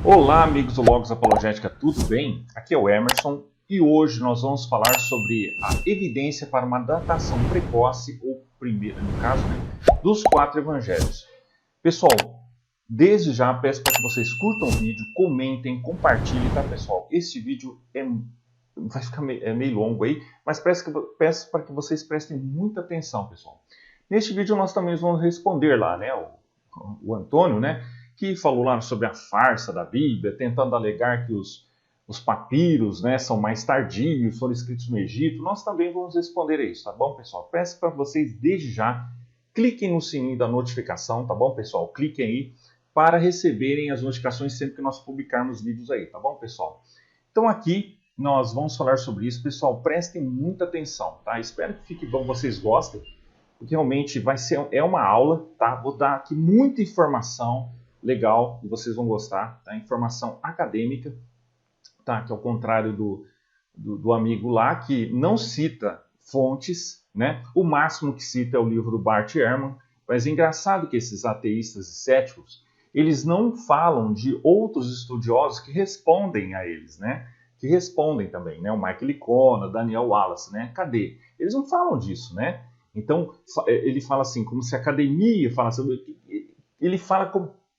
Olá, amigos do Logos Apologética, tudo bem? Aqui é o Emerson e hoje nós vamos falar sobre a evidência para uma datação precoce, ou primeira, no caso, dos 4 evangelhos. Pessoal, desde já peço para que vocês curtam o vídeo, comentem, compartilhem, tá, pessoal? Este vídeo vai ficar meio longo aí, mas peço para que vocês prestem muita atenção, pessoal. Neste vídeo nós também vamos responder lá, né, o Antônio, né, que falou lá sobre a farsa da Bíblia, tentando alegar que os papiros, né, são mais tardios, foram escritos no Egito. Nós também vamos responder a isso, tá bom, pessoal? Peço para vocês, desde já, cliquem no sininho da notificação, tá bom, pessoal? Cliquem aí para receberem as notificações sempre que nós publicarmos vídeos aí, tá bom, pessoal? Então aqui nós vamos falar sobre isso. Pessoal, prestem muita atenção, tá? Espero que fique bom, vocês gostem, porque realmente é uma aula, tá? Vou dar aqui muita informação legal e vocês vão gostar, tá? Informação acadêmica, tá? Que ao contrário do amigo lá, que não cita fontes, né? O máximo que cita é o livro do Bart Ehrman, mas é engraçado que esses ateístas e céticos, eles não falam de outros estudiosos que respondem a eles, né? Que respondem também, né? O Michael Licona, Daniel Wallace, né? Cadê? Eles não falam disso, né? Então, ele fala assim, como se a academia falasse, ele fala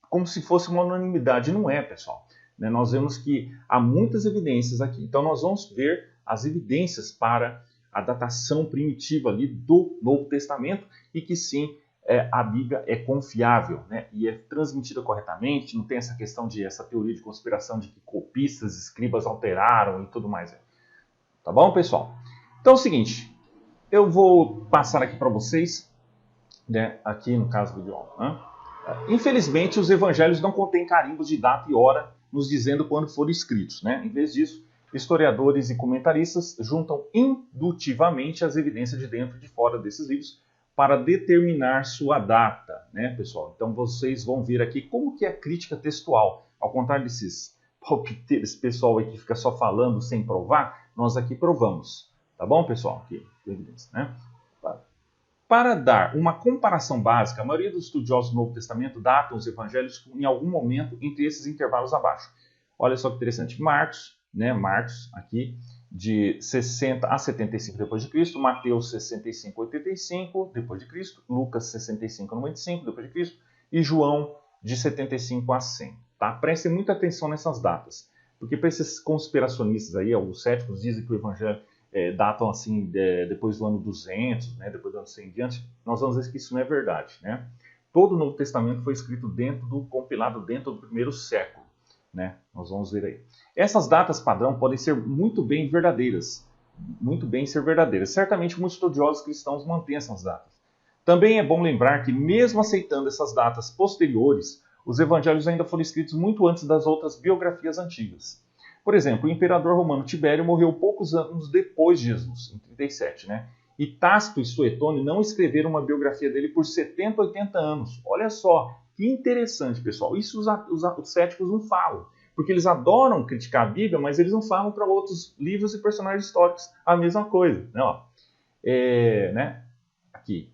como se fosse uma unanimidade. Não é, pessoal. Né? Nós vemos que há muitas evidências aqui. Então, nós vamos ver as evidências para a datação primitiva ali do Novo Testamento e que sim, a Bíblia é confiável, né? E é transmitida corretamente, não tem essa questão de essa teoria de conspiração de que copistas, escribas alteraram e tudo mais. Tá bom, pessoal? Então é o seguinte, eu vou passar aqui para vocês, né, aqui no caso do vídeo. Né? Infelizmente, os evangelhos não contêm carimbos de data e hora nos dizendo quando foram escritos. Né? Em vez disso, historiadores e comentaristas juntam indutivamente as evidências de dentro e de fora desses livros para determinar sua data, né, pessoal? Então vocês vão ver aqui como que é a crítica textual. Ao contrário desses palpiteiros, pessoal aí que fica só falando sem provar, nós aqui provamos. Tá bom, pessoal? Aqui, evidência, né? Para dar uma comparação básica, a maioria dos estudiosos do Novo Testamento datam os evangelhos em algum momento entre esses intervalos abaixo. Olha só que interessante. Marcos, né, aqui, de 60 a 75 depois de Cristo, Mateus 65 a 85 depois de Cristo, Lucas 65 a 95 depois de Cristo e João de 75 a 100. Tá? Prestem muita atenção nessas datas, porque para esses conspiracionistas aí, os céticos dizem que o evangelho datam assim depois do ano 200, né, depois do ano 100 em diante, nós vamos ver que isso não é verdade, né? Todo o Novo Testamento foi escrito compilado dentro do primeiro século, né? Nós vamos ver aí. Essas datas padrão podem ser muito bem ser verdadeiras. Certamente muitos estudiosos cristãos mantêm essas datas. Também é bom lembrar que mesmo aceitando essas datas posteriores, os evangelhos ainda foram escritos muito antes das outras biografias antigas. Por exemplo, o imperador romano Tibério morreu poucos anos depois de Jesus, em 37, né? E Tácito e Suetônio não escreveram uma biografia dele por 70, 80 anos. Olha só, que interessante, pessoal. Isso os céticos não falam, porque eles adoram criticar a Bíblia, mas eles não falam para outros livros e personagens históricos a mesma coisa. Né? Né? Aqui.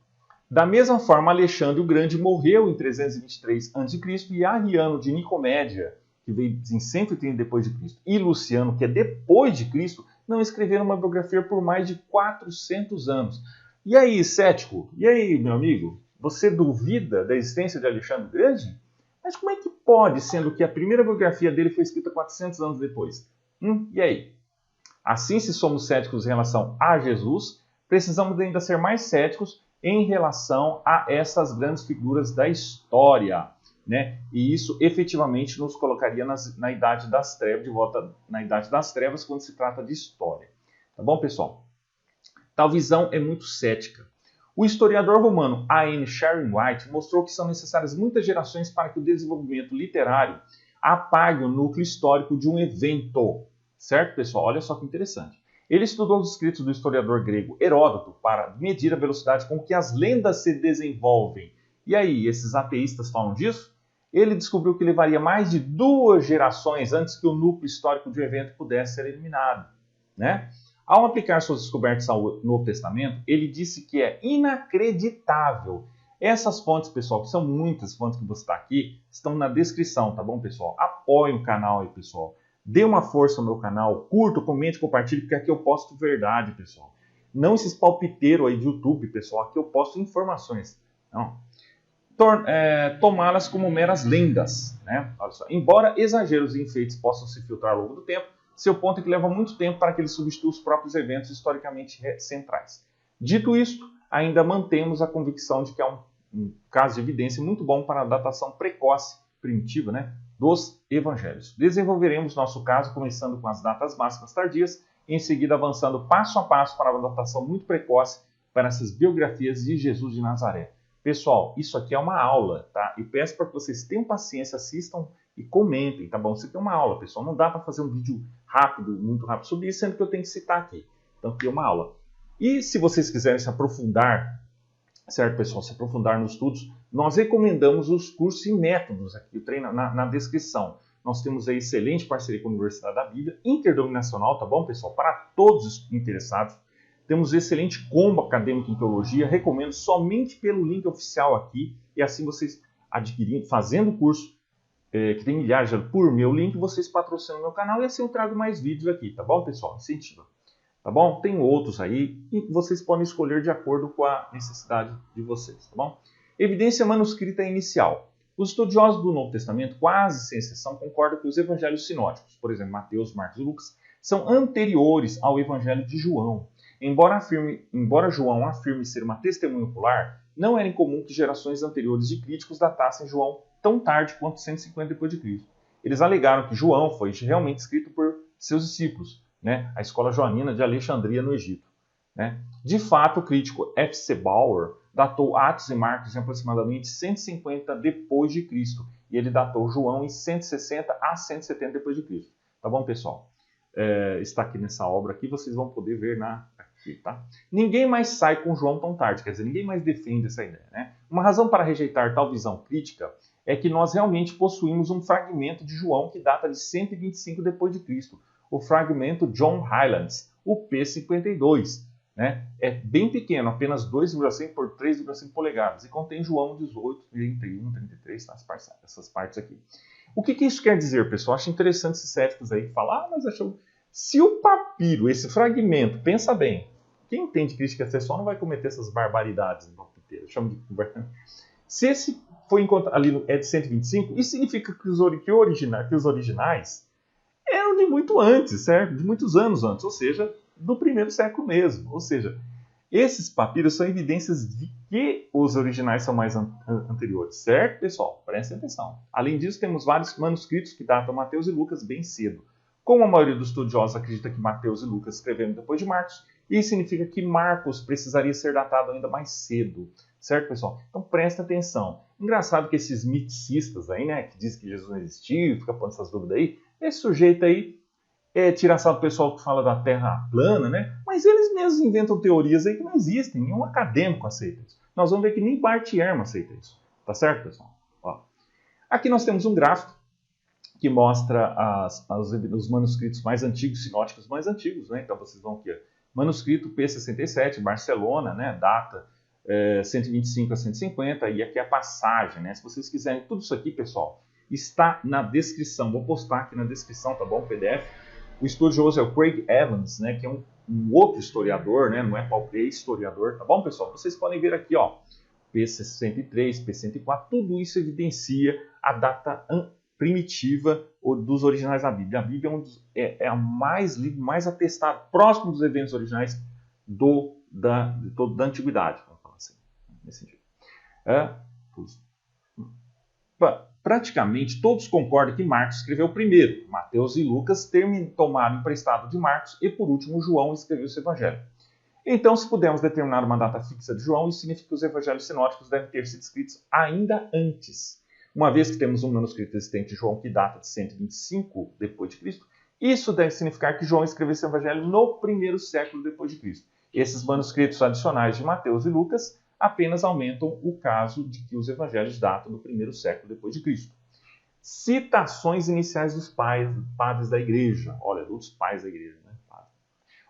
Da mesma forma, Alexandre o Grande morreu em 323 a.C. e Arriano de Nicomédia, que veio em 130 depois de Cristo, e Luciano, que é depois de Cristo, não escreveram uma biografia por mais de 400 anos. E aí, cético? E aí, meu amigo? Você duvida da existência de Alexandre o Grande? Mas como é que pode, sendo que a primeira biografia dele foi escrita 400 anos depois? E aí? Assim, se somos céticos em relação a Jesus, precisamos ainda ser mais céticos em relação a essas grandes figuras da história. Né? E isso efetivamente nos colocaria na Idade das Trevas, de volta na Idade das Trevas, quando se trata de história. Tá bom, pessoal? Tal visão é muito cética. O historiador romano A.N. Sharon White mostrou que são necessárias muitas gerações para que o desenvolvimento literário apague o núcleo histórico de um evento. Certo, pessoal? Olha só que interessante. Ele estudou os escritos do historiador grego Heródoto para medir a velocidade com que as lendas se desenvolvem. E aí, esses ateístas falam disso? Ele descobriu que levaria mais de 2 gerações antes que o núcleo histórico de um evento pudesse ser eliminado. Né? Ao aplicar suas descobertas ao Novo Testamento, ele disse que é inacreditável Essas fontes, pessoal, que são muitas fontes que você está aqui, estão na descrição, tá bom, pessoal? Apoie o canal aí, pessoal. Dê uma força no meu canal, curta, comente, compartilhe, porque aqui eu posto verdade, pessoal. Não esses palpiteiros aí de YouTube, pessoal. Aqui eu posto informações. Não. Tomá-las como meras lendas, né? Olha só. Embora exageros e enfeites possam se filtrar ao longo do tempo, seu ponto é que leva muito tempo para que eles substituam os próprios eventos historicamente centrais. Dito isto, ainda mantemos a convicção de que é um caso de evidência muito bom para a datação precoce, primitiva, né, dos evangelhos. Desenvolveremos nosso caso começando com as datas máximas tardias e em seguida avançando passo a passo para uma datação muito precoce para essas biografias de Jesus de Nazaré. Pessoal, isso aqui é uma aula, tá? E peço para que vocês tenham paciência, assistam e comentem, tá bom? Isso aqui é uma aula, pessoal. Não dá para fazer um vídeo rápido, muito rápido sobre isso, sendo que eu tenho que citar aqui. Então, aqui é uma aula. E se vocês quiserem se aprofundar, certo, pessoal? Se aprofundar nos estudos, nós recomendamos os cursos e métodos aqui, o treino na descrição. Nós temos aí excelente parceria com a Universidade da Bíblia, interdenominacional, tá bom, pessoal? Para todos os interessados. Temos excelente combo acadêmico em teologia, recomendo somente pelo link oficial aqui, e assim vocês adquirindo, fazendo o curso, que tem milhares por meu link, vocês patrocinam o meu canal e assim eu trago mais vídeos aqui, tá bom, pessoal? Incentiva. Tá bom? Tem outros aí e vocês podem escolher de acordo com a necessidade de vocês, tá bom? Evidência manuscrita inicial. Os estudiosos do Novo Testamento, quase sem exceção, concordam que os evangelhos sinóticos, por exemplo, Mateus, Marcos e Lucas, são anteriores ao evangelho de João. Embora João afirme ser uma testemunha ocular, não era incomum que gerações anteriores de críticos datassem João tão tarde quanto 150 d.C. Eles alegaram que João foi realmente escrito por seus discípulos, né? A escola joanina de Alexandria, no Egito. Né? De fato, o crítico F.C. Bauer datou Atos e Marcos em aproximadamente 150 d.C. e ele datou João em 160 a 170 d.C. Tá bom, pessoal? Está aqui nessa obra aqui, vocês vão poder ver aqui, tá? Ninguém mais sai com João tão tarde, quer dizer, ninguém mais defende essa ideia, né? Uma razão para rejeitar tal visão crítica é que nós realmente possuímos um fragmento de João que data de 125 d.C., o fragmento John Highlands, o P52, né? É bem pequeno, apenas 2,5 por 3,5 polegadas, e contém João 18, 31, 33, essas partes aqui. O que isso quer dizer, pessoal? Acho interessante esses céticos aí falar, mas achou... Se o papiro, esse fragmento, pensa bem, quem entende crítica textual não vai cometer essas barbaridades no papiteiro, chama de... Se esse foi encontrado ali é de 125, isso significa que os originais eram de muito antes, certo? De muitos anos antes, ou seja, do primeiro século mesmo. Ou seja, esses papiros são evidências de que os originais são mais anteriores, certo, pessoal? Prestem atenção. Além disso, temos vários manuscritos que datam Mateus e Lucas bem cedo. Como a maioria dos estudiosos acredita que Mateus e Lucas escreveram depois de Marcos, isso significa que Marcos precisaria ser datado ainda mais cedo, certo, pessoal? Então presta atenção. Engraçado que esses miticistas aí, né, que dizem que Jesus não existiu, fica pondo essas dúvidas aí, esse sujeito aí tira sarro do pessoal que fala da Terra plana, né? Mas eles mesmos inventam teorias aí que não existem, nenhum acadêmico aceita isso. Nós vamos ver que nem Bart Ehrman aceita isso, tá certo, pessoal? Ó. Aqui nós temos um gráfico que mostra os manuscritos mais antigos, sinóticos mais antigos, né? Então vocês vão aqui, ó. Manuscrito P67, Barcelona, né? Data 125 a 150, e aqui a passagem, né? Se vocês quiserem tudo isso aqui, pessoal, está na descrição. Vou postar aqui na descrição, tá bom? O PDF. O estudioso é o Craig Evans, né? Que é um outro historiador, né? Não é palpiteiro, é historiador, tá bom, pessoal? Vocês podem ver aqui, ó, P63, P104, tudo isso evidencia a data primitiva dos originais da Bíblia. A Bíblia é a livro mais atestado, próximo dos eventos originais da antiguidade, vamos falar assim, nesse sentido. Praticamente todos concordam que Marcos escreveu primeiro. Mateus e Lucas tomaram emprestado de Marcos e, por último, João escreveu esse evangelho. Então, se pudermos determinar uma data fixa de João, isso significa que os evangelhos sinóticos devem ter sido escritos ainda antes. Uma vez que temos um manuscrito existente de João que data de 125 d.C., isso deve significar que João escreveu esse evangelho no primeiro século depois de Cristo. Esses manuscritos adicionais de Mateus e Lucas apenas aumentam o caso de que os evangelhos datam do primeiro século depois de Cristo. Citações iniciais dos padres da igreja. Olha, dos pais da igreja, né?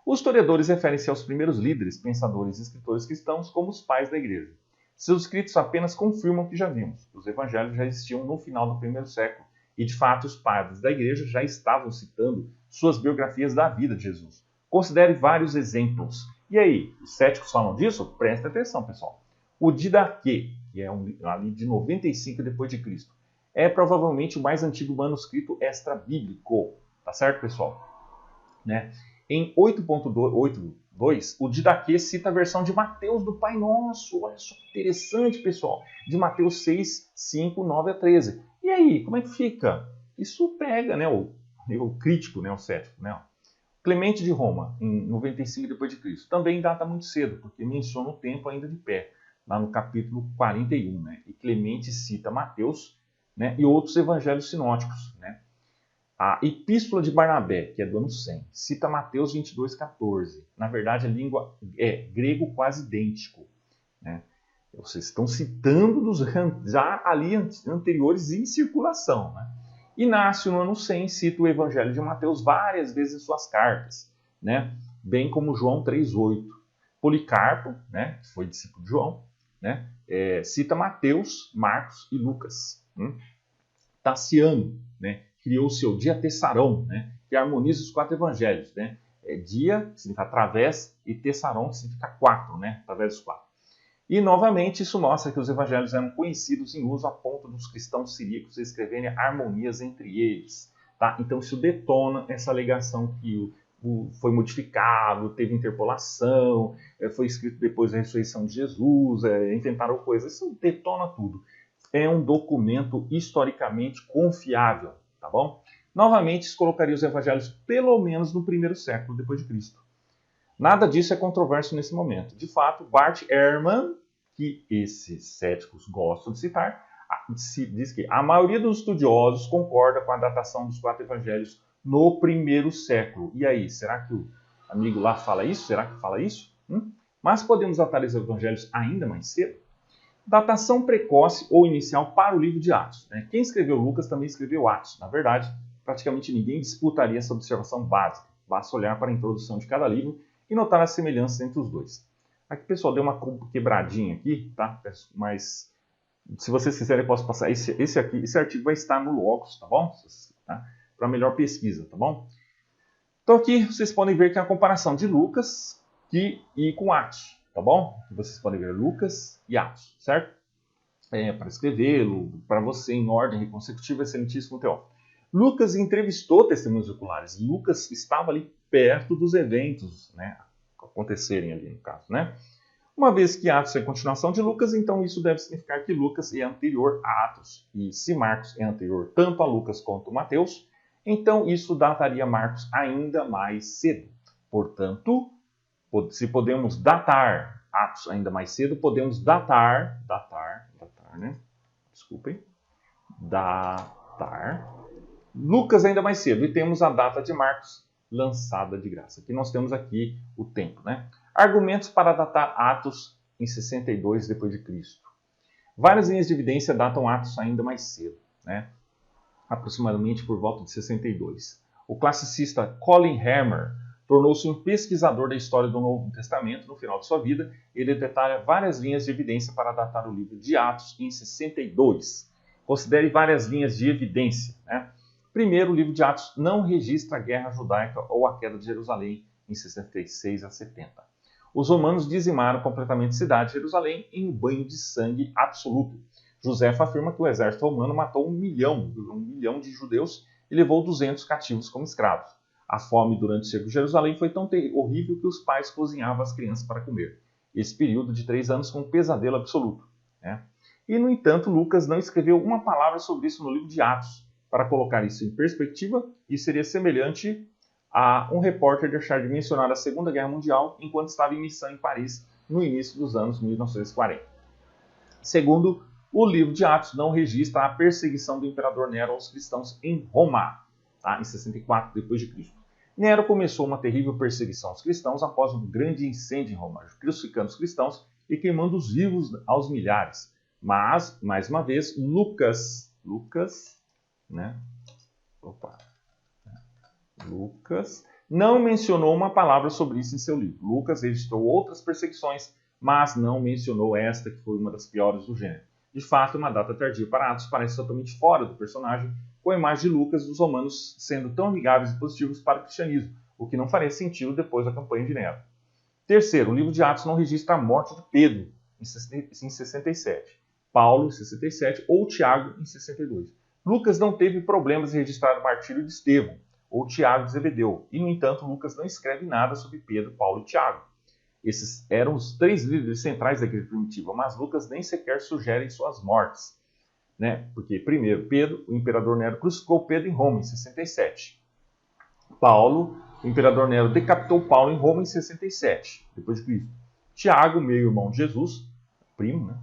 Os historiadores referem-se aos primeiros líderes, pensadores e escritores cristãos como os pais da igreja. Seus escritos apenas confirmam o que já vimos. Os evangelhos já existiam no final do primeiro século e, de fato, os padres da igreja já estavam citando suas biografias da vida de Jesus. Considere vários exemplos. E aí, os céticos falam disso? Presta atenção, pessoal. O Didaquê, que é ali de 95 d.C., é provavelmente o mais antigo manuscrito extra-bíblico. Tá certo, pessoal? Né? Em 8.8.2, o Didaquê cita a versão de Mateus do Pai Nosso. Olha só que interessante, pessoal. De Mateus 6, 5, 9 a 13. E aí, como é que fica? Isso pega, né, o crítico, né, o cético. Né? Clemente de Roma, em 95 d.C., também data muito cedo, porque menciona o tempo ainda de pé, lá no capítulo 41. Né? E Clemente cita Mateus, né, e outros evangelhos sinóticos. Né? A Epístola de Barnabé, que é do ano 100, cita Mateus 22,14. Na verdade, a língua é grego quase idêntico. Né? Vocês estão citando dos já ali anteriores em circulação. Né? Inácio, no ano 100, cita o Evangelho de Mateus várias vezes em suas cartas, né? Bem como João 3,8. Policarpo, né, que foi discípulo de João, né, cita Mateus, Marcos e Lucas. Taciano, né, criou o seu diatessarão, né, que harmoniza os 4 evangelhos. Né? Dia, que significa através, e tessarão, que significa 4, né, através dos 4. E, novamente, isso mostra que os evangelhos eram conhecidos em uso a ponto dos cristãos siríacos escreverem harmonias entre eles. Tá? Então, isso detona essa alegação que foi modificado, teve interpolação, foi escrito depois da ressurreição de Jesus, inventaram coisas. Isso detona tudo. É um documento historicamente confiável. Tá bom? Novamente, isso colocaria os evangelhos pelo menos no primeiro século depois de Cristo. Nada disso é controverso nesse momento. De fato, Bart Ehrman, que esses céticos gostam de citar, diz que a maioria dos estudiosos concorda com a datação dos 4 evangelhos no primeiro século. E aí, será que o amigo lá fala isso? Será que fala isso? Mas podemos datar os evangelhos ainda mais cedo? Datação precoce ou inicial para o livro de Atos. Né? Quem escreveu Lucas também escreveu Atos. Na verdade, praticamente ninguém disputaria essa observação básica. Basta olhar para a introdução de cada livro e notar as semelhanças entre os dois. Aqui, pessoal, deu uma quebradinha aqui, tá? Mas se vocês quiserem, eu posso passar. Esse artigo vai estar no Logos, tá bom? Tá? Para melhor pesquisa, tá bom? Então aqui vocês podem ver que é a comparação de Lucas e com Atos, tá bom? Aqui vocês podem ver Lucas e Atos, certo? Para escrevê-lo, para você em ordem consecutiva, excelentíssimo Teófilo. Lucas entrevistou testemunhos oculares. Lucas estava ali perto dos eventos, né, acontecerem ali no caso. Né? Uma vez que Atos é continuação de Lucas, então isso deve significar que Lucas é anterior a Atos. E se Marcos é anterior tanto a Lucas quanto a Mateus, então isso dataria Marcos ainda mais cedo. Portanto, se podemos datar Atos ainda mais cedo, podemos datar, né? Desculpem, datar Lucas ainda mais cedo. E temos a data de Marcos lançada de graça. Aqui nós temos aqui o tempo, né? Argumentos para datar Atos em 62 d.C. Várias linhas de evidência datam Atos ainda mais cedo, né? Aproximadamente por volta de 62. O classicista Colin Hammer tornou-se um pesquisador da história do Novo Testamento no final de sua vida. Ele detalha várias linhas de evidência para datar o livro de Atos em 62. Considere várias linhas de evidência, né? Primeiro, o livro de Atos não registra a guerra judaica ou a queda de Jerusalém em 66 a 70. Os romanos dizimaram completamente a cidade de Jerusalém em um banho de sangue absoluto. Joséfo afirma que o exército romano matou 1 milhão de judeus e levou 200 cativos como escravos. A fome durante o cerco de Jerusalém foi tão horrível que os pais cozinhavam as crianças para comer. Esse período de 3 anos foi um pesadelo absoluto. Né? E, no entanto, Lucas não escreveu uma palavra sobre isso no livro de Atos. Para colocar isso em perspectiva, isso seria semelhante a um repórter deixar de mencionar a Segunda Guerra Mundial enquanto estava em missão em Paris no início dos anos 1940. Segundo, o livro de Atos não registra a perseguição do imperador Nero aos cristãos em Roma, tá? Em 64 d.C. Nero começou uma terrível perseguição aos cristãos após um grande incêndio em Roma, crucificando os cristãos e queimando os vivos aos milhares. Mas, mais uma vez, Lucas, né? Lucas não mencionou uma palavra sobre isso em seu livro. Lucas registrou outras perseguições, mas não mencionou esta, que foi uma das piores do gênero. De fato, uma data tardia para Atos parece totalmente fora do personagem, com a imagem de Lucas e dos romanos sendo tão amigáveis e positivos para o cristianismo, o que não faria sentido depois da campanha de Nero. Terceiro, o livro de Atos não registra a morte de Pedro, em 67, Paulo, em 67, ou Tiago, em 62. Lucas não teve problemas em registrar o martírio de Estevão, ou Tiago de Zebedeu, e, no entanto, Lucas não escreve nada sobre Pedro, Paulo e Tiago. Esses eram os 3 líderes centrais da igreja primitiva, mas Lucas nem sequer sugere suas mortes. Né? Porque, primeiro, Pedro, o imperador Nero, crucificou Pedro em Roma, em 67. Paulo, o imperador Nero, decapitou Paulo em Roma, em 67, depois de Cristo. Tiago, meio-irmão de Jesus, primo, né?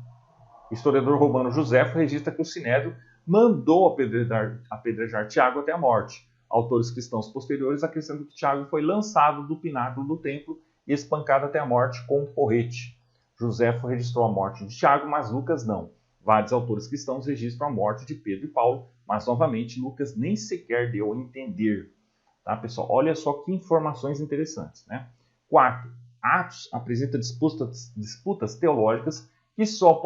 O historiador romano Joséfo registra que o Sinédrio mandou apedrejar Tiago até a morte. Autores cristãos posteriores acrescentam que Tiago foi lançado do pináculo do templo e espancado até a morte com um porrete. Joséfo registrou a morte de Tiago, mas Lucas não. Vários autores cristãos registram a morte de Pedro e Paulo, mas novamente Lucas nem sequer deu a entender. Tá, pessoal? Olha só que informações interessantes. Né? Quarto, Atos apresenta disputas teológicas que só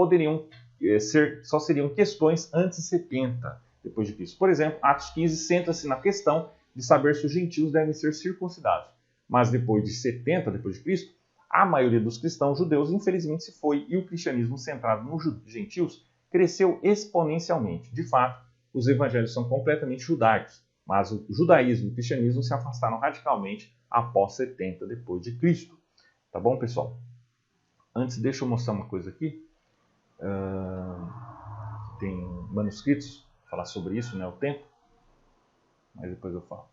seriam questões antes de 70 depois de Cristo. Por exemplo, Atos 15 centra-se na questão de saber se os gentios devem ser circuncidados. Mas depois de 70 depois de Cristo, a maioria dos cristãos judeus infelizmente se foi e o cristianismo centrado nos gentios cresceu exponencialmente. De fato, os evangelhos são completamente judaicos, mas o judaísmo e o cristianismo se afastaram radicalmente após 70 depois de Cristo. Tá bom, pessoal? Antes, deixa eu mostrar uma coisa aqui. Tem manuscritos para falar sobre isso, né, o tempo, mas depois eu falo.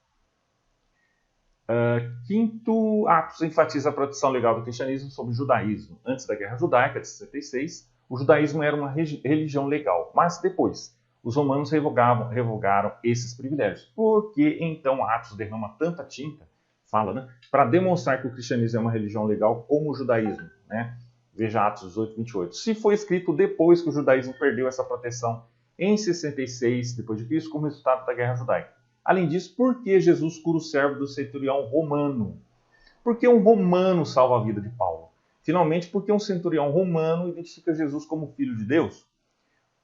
Quinto, Atos enfatiza a proteção legal do cristianismo sobre o judaísmo. Antes da Guerra Judaica, de 66, o judaísmo era uma religião legal, mas depois os romanos revogaram esses privilégios. Por que então Atos derrama tanta tinta, para demonstrar que o cristianismo é uma religião legal como o judaísmo, né? Veja Atos 18, 28. Se foi escrito depois que o judaísmo perdeu essa proteção em 66 depois de Cristo como resultado da Guerra Judaica. Além disso, por que Jesus cura o servo do centurião romano? Por que um romano salva a vida de Paulo? Finalmente, por que um centurião romano identifica Jesus como filho de Deus?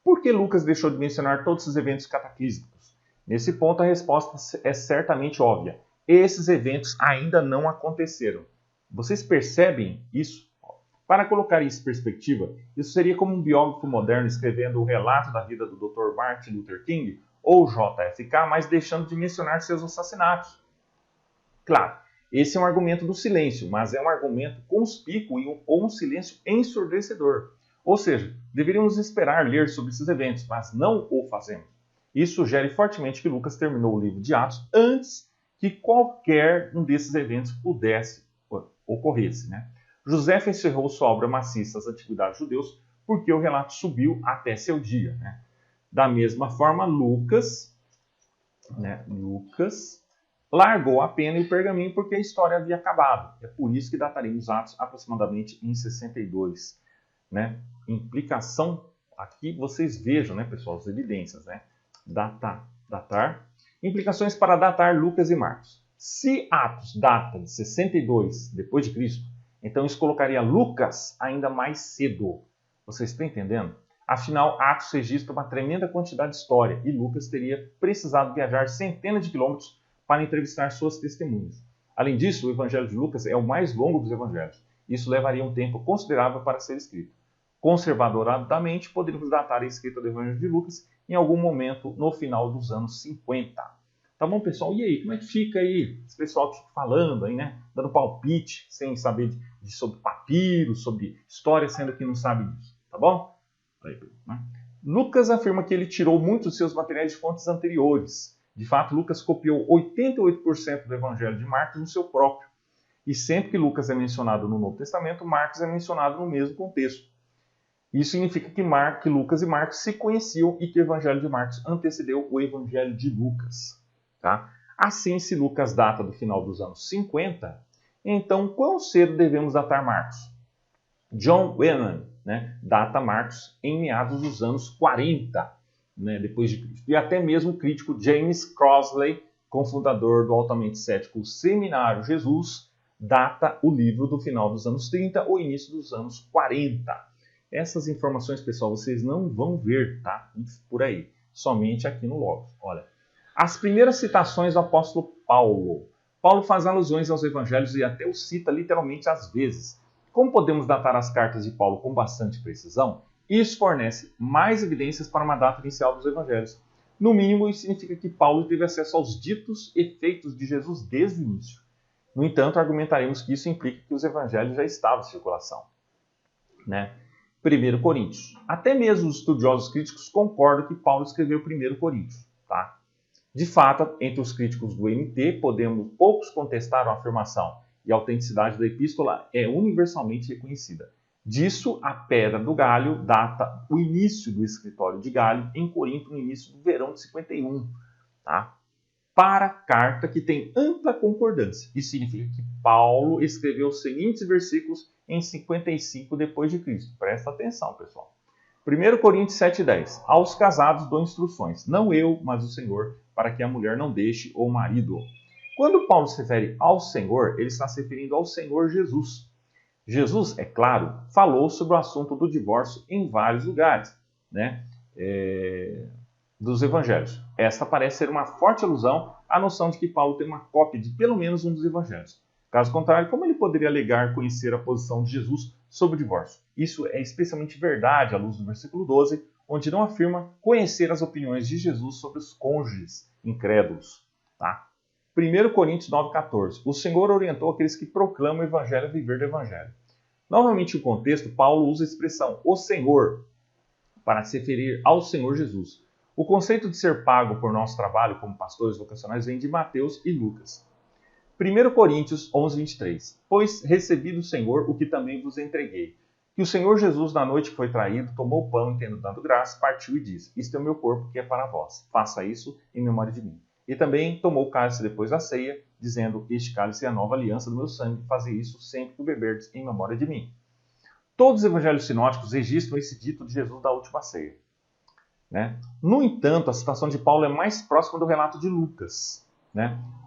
Por que Lucas deixou de mencionar todos esses eventos cataclísmicos? Nesse ponto, a resposta é certamente óbvia. Esses eventos ainda não aconteceram. Vocês percebem isso? Para colocar isso em perspectiva, isso seria como um biógrafo moderno escrevendo o relato da vida do Dr. Martin Luther King ou JFK, mas deixando de mencionar seus assassinatos. Claro, esse é um argumento do silêncio, mas é um argumento conspícuo ou um silêncio ensurdecedor. Ou seja, deveríamos esperar ler sobre esses eventos, mas não o fazemos. Isso sugere fortemente que Lucas terminou o livro de Atos antes que qualquer um desses eventos ocorresse, né? Joséfo encerrou sua obra maciça às antiguidades judeus porque o relato subiu até seu dia. Né? Da mesma forma, Lucas largou a pena e o pergaminho porque a história havia acabado. É por isso que dataremos Atos aproximadamente em 62. Né? Implicação, aqui vocês vejam, né, pessoal, as evidências. Né? Datar. Implicações para datar Lucas e Marcos. Se Atos data de 62 depois de Cristo, então isso colocaria Lucas ainda mais cedo. Vocês estão entendendo? Afinal, Atos registra uma tremenda quantidade de história e Lucas teria precisado viajar centenas de quilômetros para entrevistar suas testemunhas. Além disso, o Evangelho de Lucas é o mais longo dos evangelhos. Isso levaria um tempo considerável para ser escrito. Conservadoradamente, poderíamos datar a escrita do Evangelho de Lucas em algum momento no final dos anos 50. Tá bom, pessoal? E aí, como é que fica aí? Esse pessoal falando aí, né? Dando palpite, sem saber sobre papiro, sobre história, sendo que não sabe disso. Tá bom? Aí, né? Lucas afirma que ele tirou muitos de seus materiais de fontes anteriores. De fato, Lucas copiou 88% do Evangelho de Marcos no seu próprio. E sempre que Lucas é mencionado no Novo Testamento, Marcos é mencionado no mesmo contexto. Isso significa que Lucas e Marcos se conheciam e que o Evangelho de Marcos antecedeu o Evangelho de Lucas. Tá? Assim, se Lucas data do final dos anos 50, então quão cedo devemos datar Marcos? John Wenham, né, data Marcos em meados dos anos 40, né, depois de Cristo. E até mesmo o crítico James Crossley, cofundador do altamente cético Seminário Jesus, data o livro do final dos anos 30 ou início dos anos 40. Essas informações, pessoal, vocês não vão ver, tá? Por aí, somente aqui no Logos. Olha, as primeiras citações do apóstolo Paulo. Paulo faz alusões aos evangelhos e até os cita literalmente às vezes. Como podemos datar as cartas de Paulo com bastante precisão? Isso fornece mais evidências para uma data inicial dos evangelhos. No mínimo, isso significa que Paulo teve acesso aos ditos e feitos de Jesus desde o início. No entanto, argumentaremos que isso implica que os evangelhos já estavam em circulação. 1 Coríntios. Até mesmo os estudiosos críticos concordam que Paulo escreveu 1 Coríntios. Tá? De fato, entre os críticos do NT, poucos contestaram a afirmação e a autenticidade da epístola é universalmente reconhecida. Disso, a Pedra do Galho data o início do escritório de Galho em Corinto no início do verão de 51. Tá? Para a carta que tem ampla concordância. Isso significa que Paulo escreveu os seguintes versículos em 55 depois de Cristo. Presta atenção, pessoal. 1 Coríntios 7,10. Aos casados dou instruções, não eu, mas o Senhor, para que a mulher não deixe o marido. Quando Paulo se refere ao Senhor, ele está se referindo ao Senhor Jesus. Jesus, é claro, falou sobre o assunto do divórcio em vários lugares, dos evangelhos. Esta parece ser uma forte alusão à noção de que Paulo tem uma cópia de pelo menos um dos evangelhos. Caso contrário, como ele poderia alegar conhecer a posição de Jesus sobre o divórcio? Isso é especialmente verdade à luz do versículo 12, onde não afirma conhecer as opiniões de Jesus sobre os cônjuges incrédulos. Tá? 1 Coríntios 9,14. O Senhor orientou aqueles que proclamam o evangelho a viver do evangelho. Novamente, no contexto, Paulo usa a expressão o Senhor para se referir ao Senhor Jesus. O conceito de ser pago por nosso trabalho como pastores vocacionais vem de Mateus e Lucas. 1 Coríntios 11:23. Pois recebi do Senhor o que também vos entreguei. Que o Senhor Jesus, na noite que foi traído, tomou o pão e, tendo dado graça, partiu e disse: Isto é o meu corpo que é para vós. Faça isso em memória de mim. E também tomou o cálice depois da ceia, dizendo: Este cálice é a nova aliança do meu sangue. Fazei isso sempre que o beberdes em memória de mim. Todos os evangelhos sinóticos registram esse dito de Jesus da última ceia. No entanto, a citação de Paulo é mais próxima do relato de Lucas.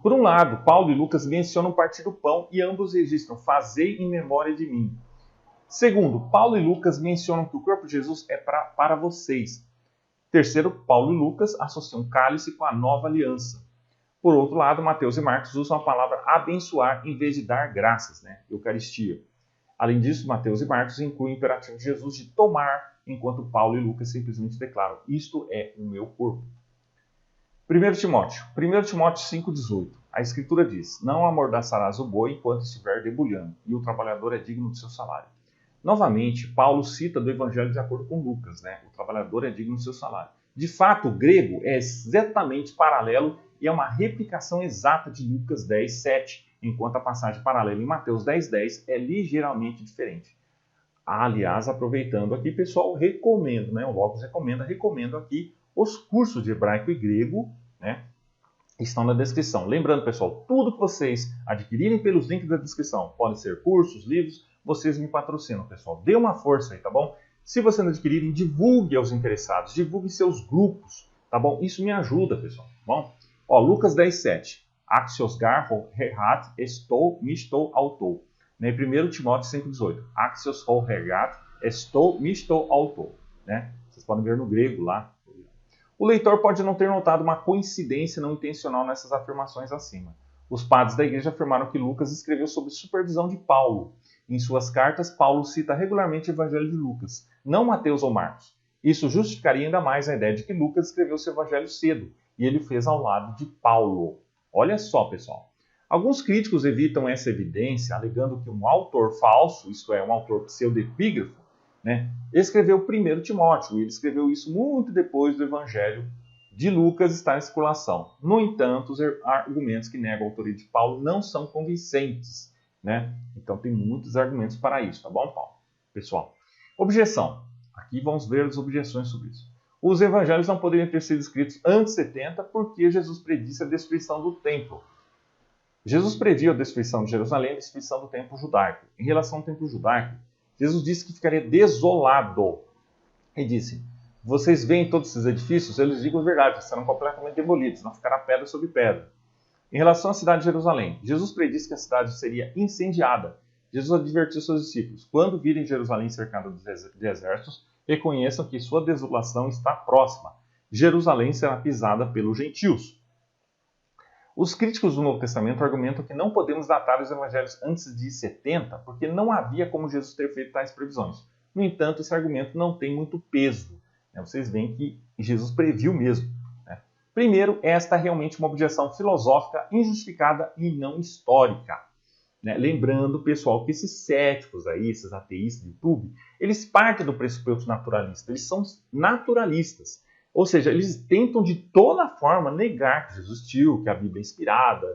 Por um lado, Paulo e Lucas mencionam partir do pão e ambos registram: Fazei em memória de mim. Segundo, Paulo e Lucas mencionam que o corpo de Jesus é para vocês. Terceiro, Paulo e Lucas associam cálice com a nova aliança. Por outro lado, Mateus e Marcos usam a palavra abençoar em vez de dar graças, Eucaristia. Além disso, Mateus e Marcos incluem o imperativo de Jesus de tomar, enquanto Paulo e Lucas simplesmente declaram: Isto é o meu corpo. 1 Timóteo 5,18. A Escritura diz: Não amordaçarás o boi enquanto estiver debulhando, e o trabalhador é digno do seu salário. Novamente, Paulo cita do Evangelho de acordo com Lucas, O trabalhador é digno do seu salário. De fato, o grego é exatamente paralelo e é uma replicação exata de Lucas 10:7, enquanto a passagem paralela em Mateus 10:10 é ligeiramente diferente. Aliás, aproveitando aqui, pessoal, recomendo, o Logos recomendo aqui os cursos de hebraico e grego, estão na descrição. Lembrando, pessoal, tudo que vocês adquirirem pelos links da descrição, podem ser cursos, livros, vocês me patrocinam, pessoal. Dê uma força aí, tá bom? Se você não adquirirem, divulgue aos interessados, divulgue seus grupos, tá bom? Isso me ajuda, pessoal, tá bom? Lucas 10:7. Axios gar rehat estou mistou autou. 1 Timóteo 5:18. Axios rehat estou mistou autou. Vocês podem ver no grego lá. O leitor pode não ter notado uma coincidência não intencional nessas afirmações acima. Os padres da igreja afirmaram que Lucas escreveu sob supervisão de Paulo. Em suas cartas, Paulo cita regularmente o Evangelho de Lucas, não Mateus ou Marcos. Isso justificaria ainda mais a ideia de que Lucas escreveu seu Evangelho cedo, e ele fez ao lado de Paulo. Olha só, pessoal. Alguns críticos evitam essa evidência, alegando que um autor falso, isto é, um autor pseudepígrafo, escreveu 1 Timóteo, e ele escreveu isso muito depois do Evangelho de Lucas estar em circulação. No entanto, os argumentos que negam a autoria de Paulo não são convincentes. Então tem muitos argumentos para isso, tá bom, Paulo? Pessoal, objeção. Aqui vamos ver as objeções sobre isso. Os evangelhos não poderiam ter sido escritos antes de 70 porque Jesus predisse a destruição do templo. Jesus previu a destruição de Jerusalém e a destruição do templo judaico. Em relação ao templo judaico, Jesus disse que ficaria desolado. Ele disse: vocês veem todos esses edifícios? Eles digam a verdade, serão completamente demolidos, não ficará pedra sobre pedra. Em relação à cidade de Jerusalém, Jesus predisse que a cidade seria incendiada. Jesus advertiu seus discípulos: quando virem Jerusalém cercada de exércitos, reconheçam que sua desolação está próxima. Jerusalém será pisada pelos gentios. Os críticos do Novo Testamento argumentam que não podemos datar os evangelhos antes de 70, porque não havia como Jesus ter feito tais previsões. No entanto, esse argumento não tem muito peso. Vocês veem que Jesus previu mesmo. Primeiro, esta é realmente uma objeção filosófica injustificada e não histórica. Lembrando, pessoal, que esses céticos aí, esses ateístas do YouTube, eles partem do pressuposto naturalista, eles são naturalistas. Ou seja, eles tentam de toda forma negar que Jesus existiu, que a Bíblia é inspirada,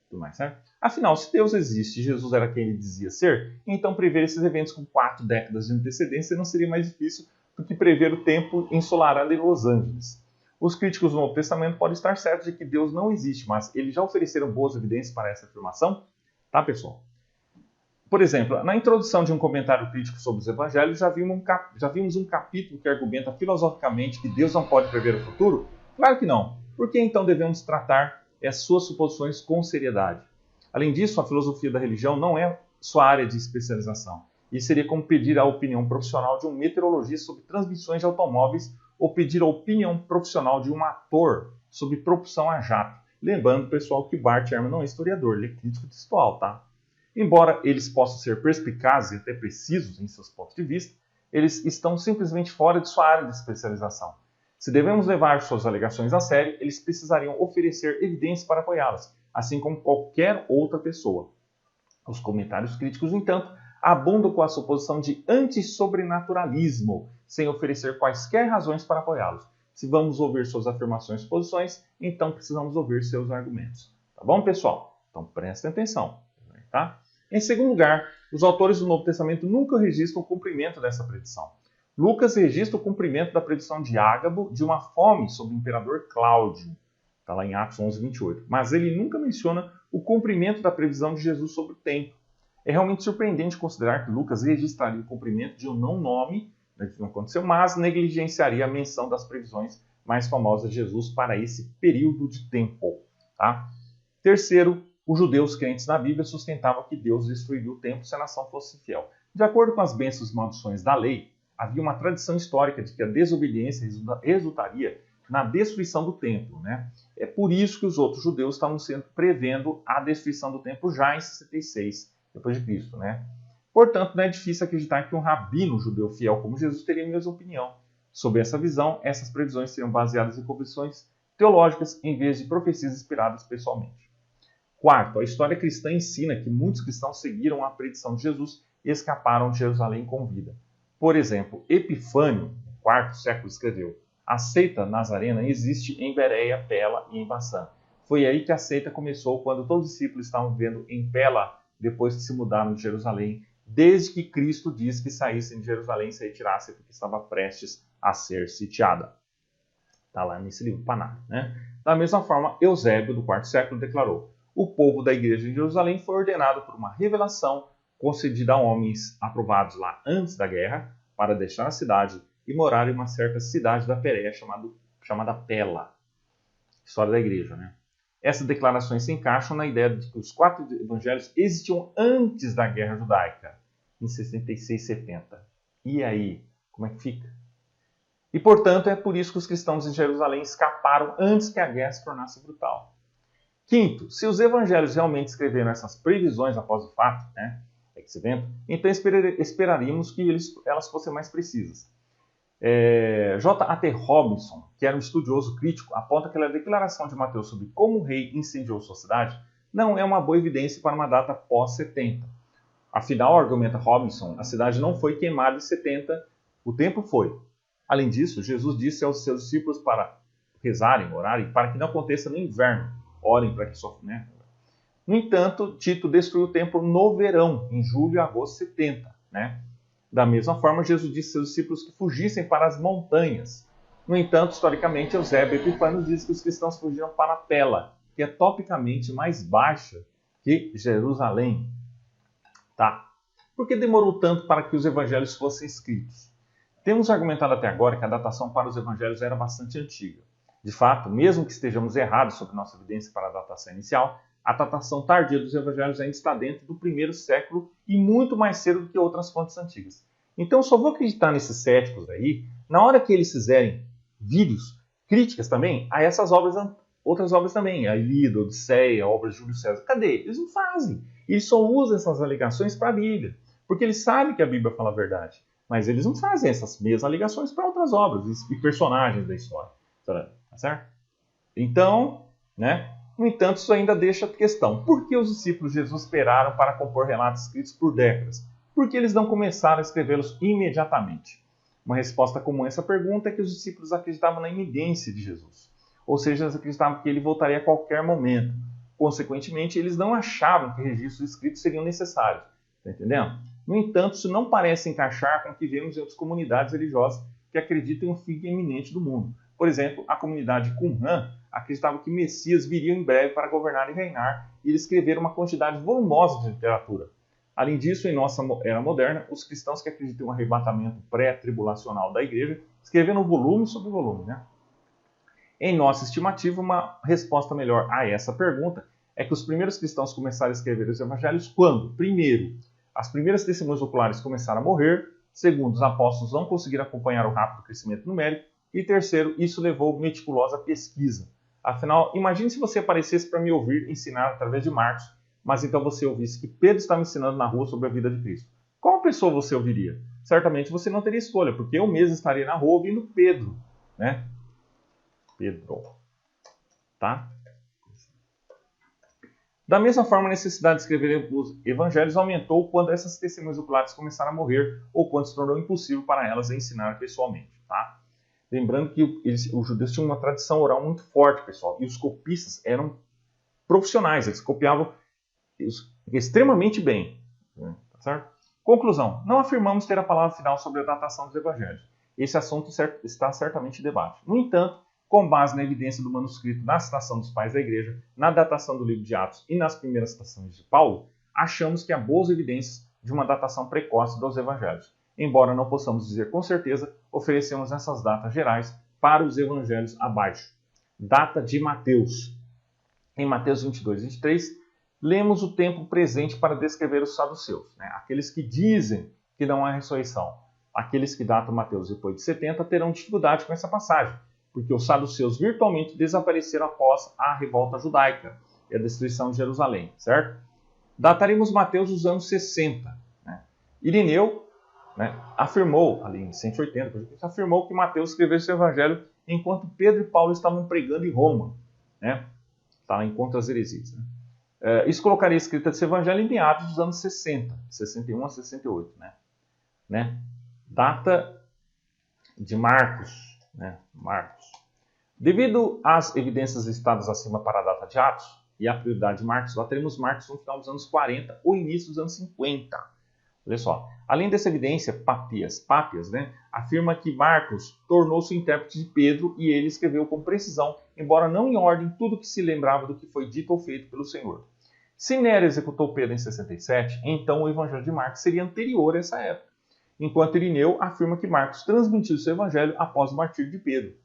tudo mais, certo? Afinal, se Deus existe e Jesus era quem ele dizia ser, então prever esses eventos com 4 décadas de antecedência não seria mais difícil do que prever o tempo ensolarado em Los Angeles. Os críticos do Novo Testamento podem estar certos de que Deus não existe, mas eles já ofereceram boas evidências para essa afirmação? Tá, pessoal? Por exemplo, na introdução de um comentário crítico sobre os evangelhos, já vimos um capítulo que argumenta filosoficamente que Deus não pode prever o futuro? Claro que não. Por que então devemos tratar as suas suposições com seriedade? Além disso, a filosofia da religião não é sua área de especialização. E seria como pedir a opinião profissional de um meteorologista sobre transmissões de automóveis ou pedir a opinião profissional de um ator sobre propulsão a jato. Lembrando, pessoal, que Bart Ehrman não é historiador, ele é crítico textual, tá? Embora eles possam ser perspicazes e até precisos em seus pontos de vista, eles estão simplesmente fora de sua área de especialização. Se devemos levar suas alegações a sério, eles precisariam oferecer evidências para apoiá-las, assim como qualquer outra pessoa. Os comentários críticos, no entanto, abundam com a suposição de antissobrenaturalismo, sem oferecer quaisquer razões para apoiá-los. Se vamos ouvir suas afirmações e posições, então precisamos ouvir seus argumentos. Tá bom, pessoal? Então prestem atenção. Tá? Em segundo lugar, os autores do Novo Testamento nunca registram o cumprimento dessa predição. Lucas registra o cumprimento da predição de Ágabo de uma fome sobre o imperador Cláudio. Está lá em Atos 11, 28. Mas ele nunca menciona o cumprimento da previsão de Jesus sobre o templo. É realmente surpreendente considerar que Lucas registraria o cumprimento de um não-nome, que não aconteceu, mas negligenciaria a menção das previsões mais famosas de Jesus para esse período de tempo. Tá? Terceiro, os judeus crentes na Bíblia sustentavam que Deus destruiria o templo se a nação fosse fiel. De acordo com as bênçãos e maldições da lei, havia uma tradição histórica de que a desobediência resultaria na destruição do templo. É por isso que os outros judeus estavam prevendo a destruição do templo já em 66 depois de Cristo. Portanto, não é difícil acreditar que um rabino judeu fiel como Jesus teria a mesma opinião. Sob essa visão, essas previsões seriam baseadas em convicções teológicas em vez de profecias inspiradas pessoalmente. Quarto, a história cristã ensina que muitos cristãos seguiram a predição de Jesus e escaparam de Jerusalém com vida. Por exemplo, Epifânio, no quarto século, escreveu: a seita nazarena existe em Bereia, Pela e em Baçã. Foi aí que a seita começou, quando todos os discípulos estavam vivendo em Pela, depois que se mudaram de Jerusalém, desde que Cristo disse que saíssem de Jerusalém e se retirassem, porque estava prestes a ser sitiada. Está lá nesse livro, Paná. Da mesma forma, Eusébio, do quarto século, declarou: o povo da igreja de Jerusalém foi ordenado por uma revelação concedida a homens aprovados lá antes da guerra para deixar a cidade e morar em uma certa cidade da Pérea chamada Pela. História da igreja. Essas declarações se encaixam na ideia de que os 4 evangelhos existiam antes da guerra judaica, em 66 e 70. E aí, como é que fica? E, portanto, é por isso que os cristãos em Jerusalém escaparam antes que a guerra se tornasse brutal. Quinto, se os evangelhos realmente escreveram essas previsões após o fato, esse evento, então esperaríamos que elas fossem mais precisas. J.A.T. Robinson, que era um estudioso crítico, aponta que a declaração de Mateus sobre como o rei incendiou sua cidade não é uma boa evidência para uma data pós-70. Afinal, argumenta Robinson, a cidade não foi queimada em 70, o templo foi. Além disso, Jesus disse aos seus discípulos para rezarem, orarem, para que não aconteça no inverno. Orem para que sofram, No entanto, Tito destruiu o templo no verão, em julho e agosto de 70. Da mesma forma, Jesus disse aos seus discípulos que fugissem para as montanhas. No entanto, historicamente, Eusébio e Epifânio diz que os cristãos fugiram para Pela, que é topicamente mais baixa que Jerusalém. Por que demorou tanto para que os evangelhos fossem escritos? Temos argumentado até agora que a datação para os evangelhos era bastante antiga. De fato, mesmo que estejamos errados sobre nossa evidência para a datação inicial, a datação tardia dos evangelhos ainda está dentro do primeiro século e muito mais cedo do que outras fontes antigas. Então, eu só vou acreditar nesses céticos aí na hora que eles fizerem vídeos, críticas também, a essas obras, outras obras também, a Ilíada, a Odisseia, a obra de Júlio César. Cadê? Eles não fazem. Eles só usam essas alegações para a Bíblia, porque eles sabem que a Bíblia fala a verdade. Mas eles não fazem essas mesmas alegações para outras obras e personagens da história. Tá certo? Então, no entanto, isso ainda deixa a questão. Por que os discípulos de Jesus esperaram para compor relatos escritos por décadas? Por que eles não começaram a escrevê-los imediatamente? Uma resposta comum a essa pergunta é que os discípulos acreditavam na iminência de Jesus. Ou seja, eles acreditavam que ele voltaria a qualquer momento. Consequentemente, eles não achavam que registros escritos seriam necessários. Está entendendo? No entanto, isso não parece encaixar com o que vemos em outras comunidades religiosas que acreditam em um fim iminente do mundo. Por exemplo, a comunidade Qumran acreditava que Messias viria em breve para governar e reinar, e eles escreveram uma quantidade volumosa de literatura. Além disso, em nossa era moderna, os cristãos que acreditam no arrebatamento pré-tribulacional da igreja escreveram volume sobre volume. Em nossa estimativa, uma resposta melhor a essa pergunta é que os primeiros cristãos começaram a escrever os evangelhos quando, primeiro, as primeiras testemunhas oculares começaram a morrer, segundo, os apóstolos não conseguiram acompanhar o rápido crescimento numérico, e terceiro, isso levou meticulosa pesquisa. Afinal, imagine se você aparecesse para me ouvir ensinar através de Marcos, mas então você ouvisse que Pedro está me ensinando na rua sobre a vida de Cristo. Qual pessoa você ouviria? Certamente você não teria escolha, porque eu mesmo estaria na rua ouvindo Pedro. Pedro. Tá? Da mesma forma, a necessidade de escrever os evangelhos aumentou quando essas testemunhas oculares começaram a morrer ou quando se tornou impossível para elas ensinar pessoalmente. Tá? Lembrando que os judeus tinham uma tradição oral muito forte, pessoal, e os copistas eram profissionais, eles copiavam extremamente bem. Tá certo? Conclusão, não afirmamos ter a palavra final sobre a datação dos evangelhos. Esse assunto está certamente em debate. No entanto, com base na evidência do manuscrito na citação dos pais da igreja, na datação do livro de Atos e nas primeiras citações de Paulo, achamos que há boas evidências de uma datação precoce dos evangelhos. Embora não possamos dizer com certeza, oferecemos essas datas gerais para os evangelhos abaixo. Data de Mateus. Em Mateus 22 e 23, lemos o tempo presente para descrever os saduceus, aqueles que dizem que não há ressurreição. Aqueles que datam Mateus depois de 70 terão dificuldade com essa passagem, porque os saduceus virtualmente desapareceram após a revolta judaica e a destruição de Jerusalém, certo? Dataremos Mateus dos anos 60. Irineu afirmou, ali em 180, afirmou que Mateus escreveu esse evangelho enquanto Pedro e Paulo estavam pregando em Roma. Está em Contra as Heresias. Isso colocaria a escrita desse evangelho em meados dos anos 60, 61 a 68. Data de Marcos. Marcos. Devido às evidências listadas acima para a data de Atos e a prioridade de Marcos, lá teremos Marcos no final dos anos 40 ou início dos anos 50. Olha só, além dessa evidência, Pápias, afirma que Marcos tornou-se o intérprete de Pedro e ele escreveu com precisão, embora não em ordem, tudo que se lembrava do que foi dito ou feito pelo Senhor. Se Nero executou Pedro em 67, então o evangelho de Marcos seria anterior a essa época, enquanto Irineu afirma que Marcos transmitiu seu evangelho após o martírio de Pedro.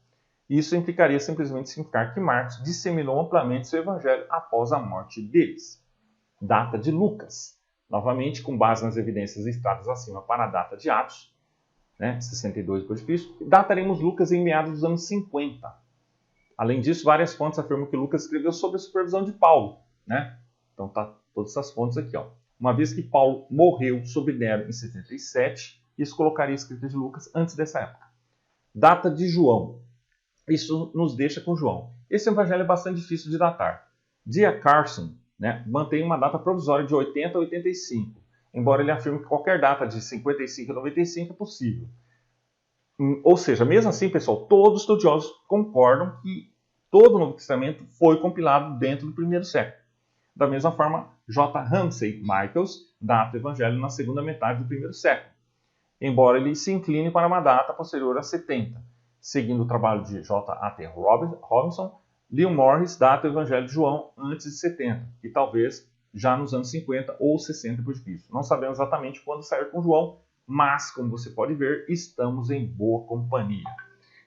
Isso implicaria simplesmente significar que Marcos disseminou amplamente seu evangelho após a morte deles. Data de Lucas. Novamente, com base nas evidências listadas acima para a data de Atos, 62 d.C., dataremos Lucas em meados dos anos 50. Além disso, várias fontes afirmam que Lucas escreveu sob a supervisão de Paulo. Então, tá todas essas fontes aqui. Uma vez que Paulo morreu sob Nero em 77, isso colocaria a escrita de Lucas antes dessa época. Data de João. Isso nos deixa com João. Esse evangelho é bastante difícil de datar. D.A. Carson mantém uma data provisória de 80 a 85, embora ele afirme que qualquer data de 55 a 95 é possível. Ou seja, mesmo assim, pessoal, todos os estudiosos concordam que todo o Novo Testamento foi compilado dentro do primeiro século. Da mesma forma, J. Ramsay Michaels data o evangelho na segunda metade do primeiro século, embora ele se incline para uma data posterior a 70. Seguindo o trabalho de J. A.T. Robinson, Leo Morris data o Evangelho de João antes de 70, e talvez já nos anos 50 ou 60 d.C. Não sabemos exatamente quando saiu com João, mas, como você pode ver, estamos em boa companhia.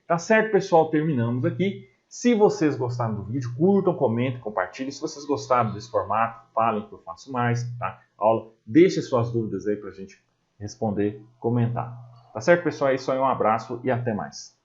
Tá certo, pessoal? Terminamos aqui. Se vocês gostaram do vídeo, curtam, comentem, compartilhem. Se vocês gostaram desse formato, falem que eu faço mais, tá? Aula, deixem suas dúvidas aí pra gente responder, comentar. Tá certo, pessoal? É isso aí, um abraço e até mais.